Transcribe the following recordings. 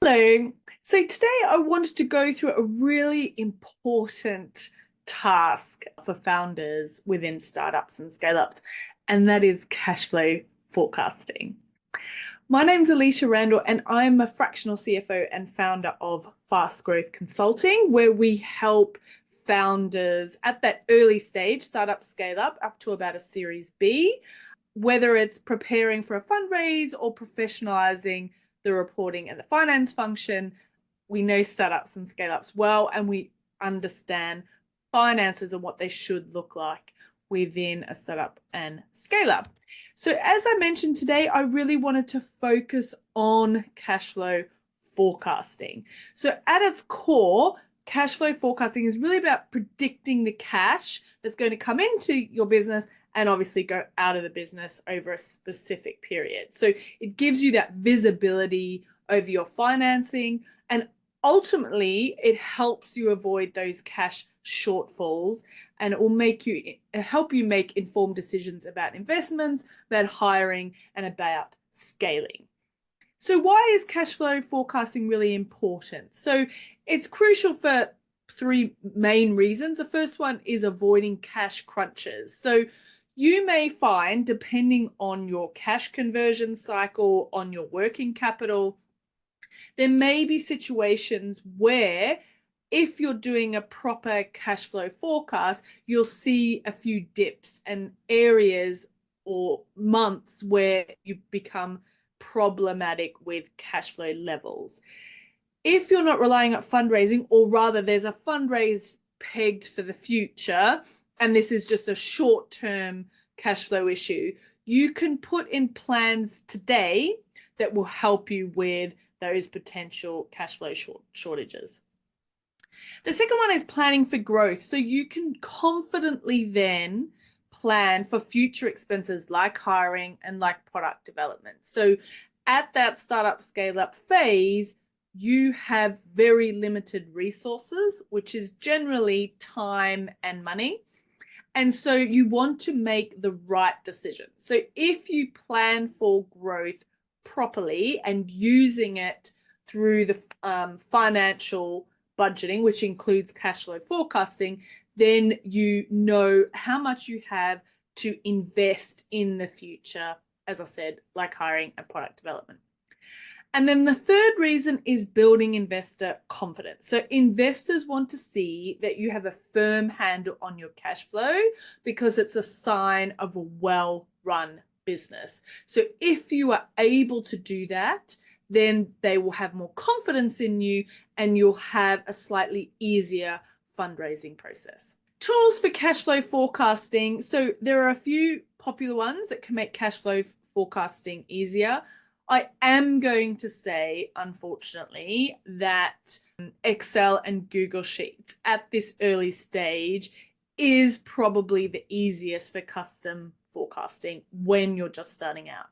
Hello. So today I wanted to go through a really important task for founders within startups and scale-ups, and that is cash flow forecasting. My name's Alysha Randall, and I'm a fractional CFO and founder of Fast Growth Consulting, where we help founders at that early stage, startup, scale up to about a Series B, whether it's preparing for a fundraise or professionalizing the reporting and the finance function. We know startups and scale ups well, and we understand finances and what they should look like within a startup and scale up. So, as I mentioned today, I really wanted to focus on cash flow forecasting. So, at its core, cash flow forecasting is really about predicting the cash that's going to come into your business and obviously go out of the business over a specific period. So it gives you that visibility over your financing, and ultimately it helps you avoid those cash shortfalls, and it will help you make informed decisions about investments, about hiring, and about scaling. So why is cash flow forecasting really important? So it's crucial for three main reasons. The first one is avoiding cash crunches. So you may find, depending on your cash conversion cycle, on your working capital, there may be situations where if you're doing a proper cash flow forecast, you'll see a few dips and areas or months where you become problematic with cash flow levels. If you're not relying on fundraising, or rather there's a fundraise pegged for the future, and this is just a short-term cash flow issue, you can put in plans today that will help you with those potential cash flow shortages. The second one is planning for growth. So you can confidently then plan for future expenses like hiring and like product development. So at that startup scale up phase, you have very limited resources, which is generally time and money. And so you want to make the right decision. So if you plan for growth properly and using it through the financial budgeting, which includes cash flow forecasting, then you know how much you have to invest in the future, as I said, like hiring and product development. And then the third reason is building investor confidence. So investors want to see that you have a firm handle on your cash flow because it's a sign of a well-run business. So if you are able to do that, then they will have more confidence in you and you'll have a slightly easier fundraising process. Tools for cash flow forecasting. So there are a few popular ones that can make cash flow forecasting easier. I am going to say, unfortunately, that Excel and Google Sheets at this early stage is probably the easiest for custom forecasting when you're just starting out.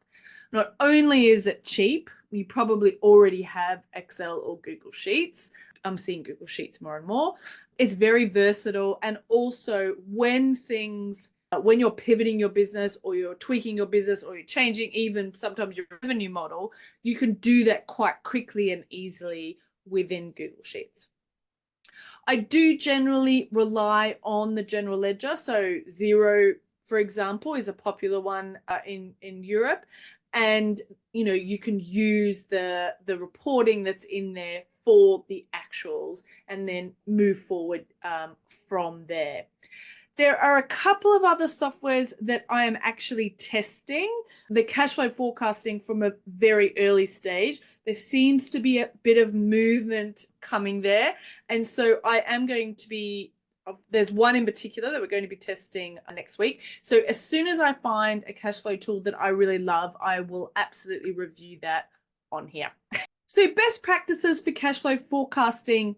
Not only is it cheap, you probably already have Excel or Google Sheets. I'm seeing Google Sheets more and more. It's very versatile, and also when you're pivoting your business or you're tweaking your business or you're changing even sometimes your revenue model, you can do that quite quickly and easily within Google Sheets. I do generally rely on the general ledger. So Xero, for example, is a popular one in Europe. And you can use the reporting that's in there for the actuals and then move forward from there. There are a couple of other softwares that I am actually testing the cash flow forecasting from a very early stage. There seems to be a bit of movement coming there. And so I am going to be, there's one in particular that we're going to be testing next week. So as soon as I find a cash flow tool that I really love, I will absolutely review that on here. So best practices for cash flow forecasting.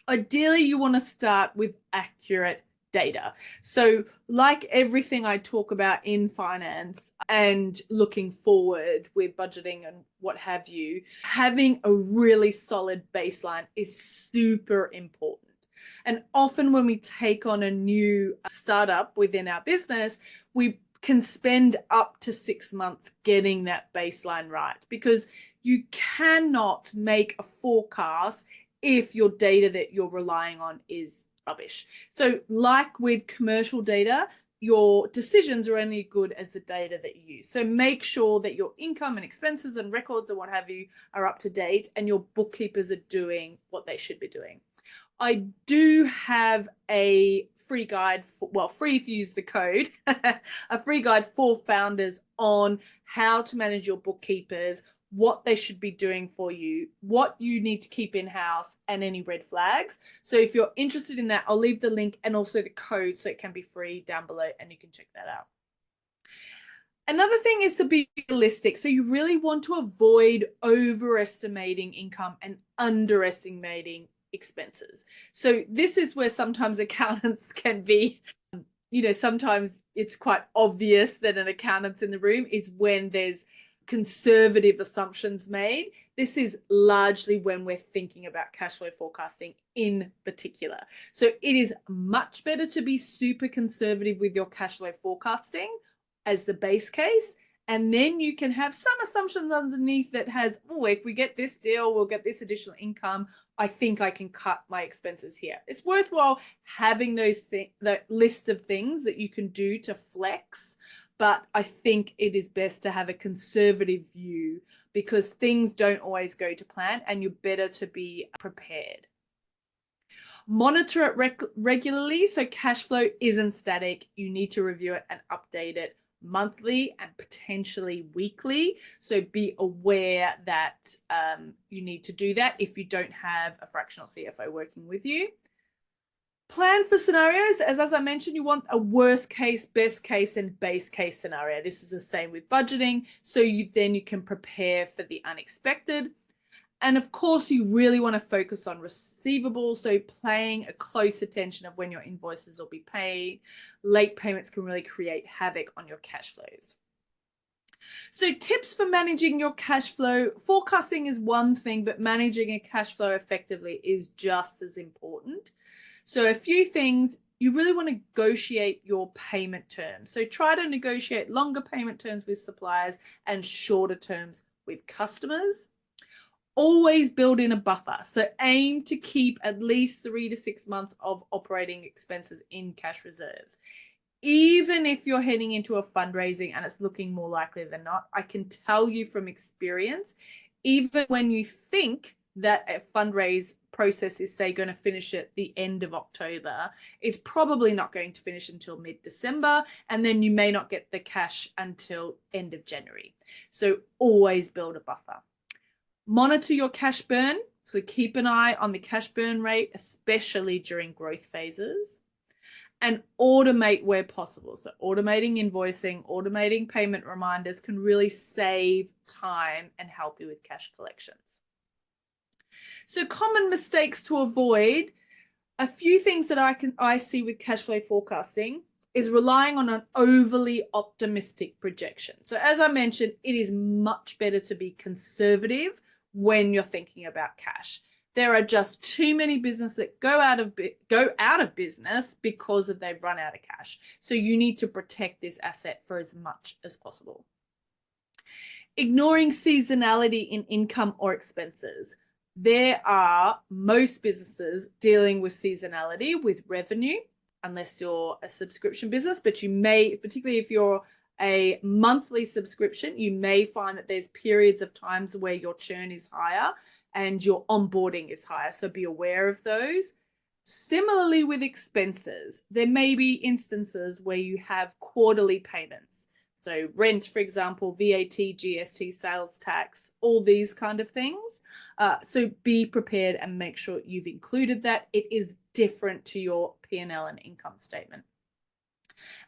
Ideally, you want to start with accurate data. So like everything I talk about in finance and looking forward with budgeting and what have you, having a really solid baseline is super important. And often when we take on a new startup within our business, we can spend up to 6 months getting that baseline right, because You cannot make a forecast if your data that you're relying on is rubbish. So like with commercial data, your decisions are only good as the data that you use. So make sure that your income and expenses and records and what have you are up to date and your bookkeepers are doing what they should be doing. I do have a free guide, free if you use the code, a free guide for founders on how to manage your bookkeepers, what they should be doing for you, what you need to keep in-house, and any red flags. So if you're interested in that, I'll leave the link and also the code so it can be free down below and you can check that out. Another thing is to be realistic. So you really want to avoid overestimating income and underestimating expenses. So this is where sometimes accountants can be, sometimes it's quite obvious that an accountant's in the room is when there's conservative assumptions made. This is largely when we're thinking about cash flow forecasting in particular. So it is much better to be super conservative with your cash flow forecasting as the base case. And then you can have some assumptions underneath that has, if we get this deal, we'll get this additional income. I think I can cut my expenses here. It's worthwhile having that list of things that you can do to flex. But I think it is best to have a conservative view because things don't always go to plan and you're better to be prepared. Monitor it regularly. So cash flow isn't static. You need to review it and update it monthly and potentially weekly. So be aware that you need to do that if you don't have a fractional CFO working with you. Plan for scenarios. As I mentioned, you want a worst case, best case, and base case scenario. This is the same with budgeting. So you can prepare for the unexpected. And of course, you really want to focus on receivables. So paying a close attention of when your invoices will be paid. Late payments can really create havoc on your cash flows. So tips for managing your cash flow. Forecasting is one thing, but managing a cash flow effectively is just as important. So a few things, you really want to negotiate your payment terms. So try to negotiate longer payment terms with suppliers and shorter terms with customers. Always build in a buffer. So aim to keep at least 3 to 6 months of operating expenses in cash reserves. Even if you're heading into a fundraising and it's looking more likely than not, I can tell you from experience, even when you think that a fundraise process is, say, going to finish at the end of October, it's probably not going to finish until mid-December, and then you may not get the cash until end of January. So always build a buffer. Monitor your cash burn. So keep an eye on the cash burn rate, especially during growth phases. And automate where possible. So automating invoicing, automating payment reminders can really save time and help you with cash collections. So common mistakes to avoid. A few things that I see with cash flow forecasting is relying on an overly optimistic projection. So as I mentioned, it is much better to be conservative when you're thinking about cash. There are just too many businesses that go out of business because they've run out of cash. So you need to protect this asset for as much as possible. Ignoring seasonality in income or expenses. There are most businesses dealing with seasonality with revenue, unless you're a subscription business, but you may, particularly if you're a monthly subscription, you may find that there's periods of times where your churn is higher and your onboarding is higher. So be aware of those. Similarly with expenses, there may be instances where you have quarterly payments. So rent, for example, VAT, GST, sales tax, all these kind of things. So be prepared and make sure you've included that. It is different to your P&L and income statement.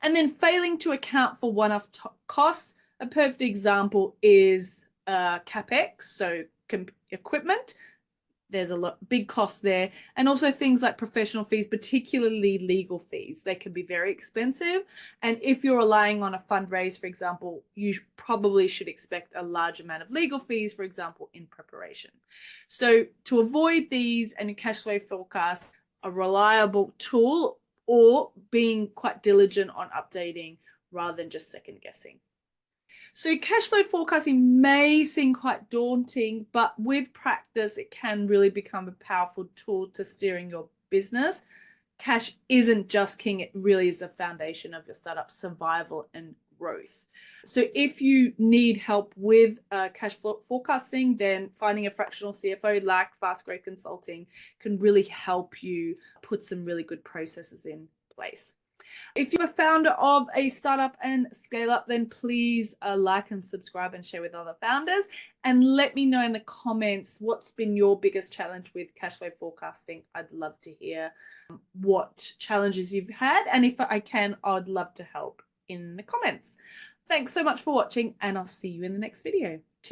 And then failing to account for one-off costs. A perfect example is CapEx, so equipment. There's a big cost there. And also things like professional fees, particularly legal fees. They can be very expensive. And if you're relying on a fundraise, for example, you probably should expect a large amount of legal fees, for example, in preparation. So to avoid these and your cash flow forecast, a reliable tool or being quite diligent on updating rather than just second guessing. So cash flow forecasting may seem quite daunting, but with practice, it can really become a powerful tool to steering your business. Cash isn't just king, it really is the foundation of your startup survival and growth. So if you need help with cash flow forecasting, then finding a fractional CFO like Fast Growth Consulting can really help you put some really good processes in place. If you're a founder of a startup and scale up, then please like and subscribe and share with other founders. And let me know in the comments what's been your biggest challenge with cash flow forecasting. I'd love to hear what challenges you've had. And if I can, I'd love to help in the comments. Thanks so much for watching, and I'll see you in the next video. Cheers.